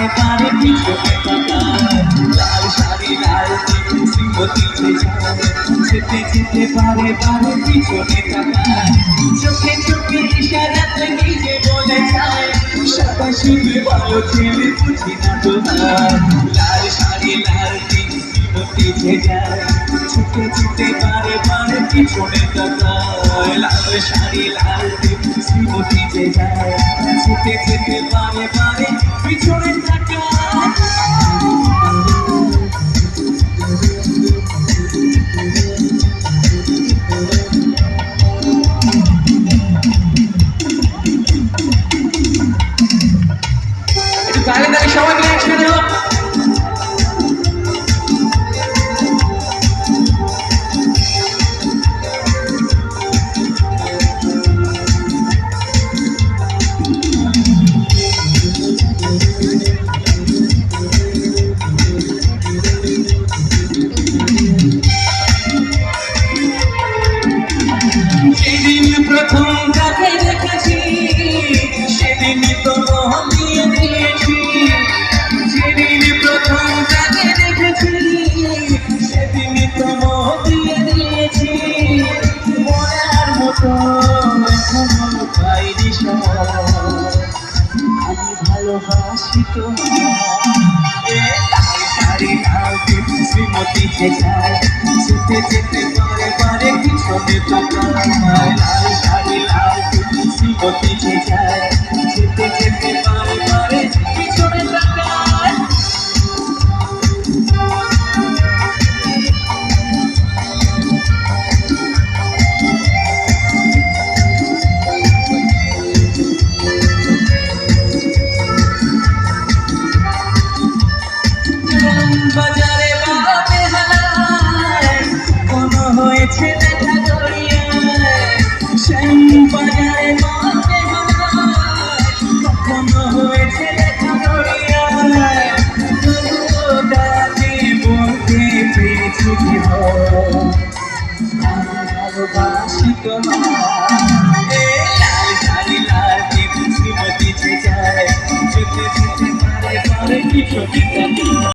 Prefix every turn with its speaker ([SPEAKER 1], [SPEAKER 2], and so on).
[SPEAKER 1] পারে পারে পিছনে তাকায় লাল শাড়ি লাল শ্রীমতী যেতে যেতে পারে পারে পিছনে তাকায় চোখে চোখে ইশারাতে নিজে বলে যায় সাদা শিখে ভালো ছেলে বুঝি না তোমার লাল শাড়ি লাল শ্রীমতী যায় ছুটে ছুটে পারে পারে পিছনে তাকায় লাল শাড়ি লাল শ্রীমতী যায় ছুটে যেতে পারে পারে পিছনে তাকায় তাহলে তাহলে সবাই মিলে একসাথে হোক সেদিন প্রথম তাকে দেখেছি সেদিনই তো মোহন দিয়ে দিয়েছি সেদিন প্রথম তাকে দেখেছি সেদিনই তো মোহন দিয়ে দিয়েছি মরার মতো এখনো পাইনি আমি ভালোবাসি তোমার শাড়ি লাল শ্রীমতী যায় যেতে যেতে পারে পারে পিছনে তাকায় লাল শাড়ি লাল শ্রীমতী যায় যেতে যেতে পারে পারে পিছনে তাকায় বাজারে বাপে হালায় কোনো হয়েছে দেখা দরিয়ায় সেই বাজারে বাপে হালায় কোনো হয়েছে দেখা দরিয়ায় তাকে বলতে পেরেছি ভালোবাসি তোমার লাল শাড়ি লাল শ্রীমতী যায় যেতে যেতে পারে পারে পিছনে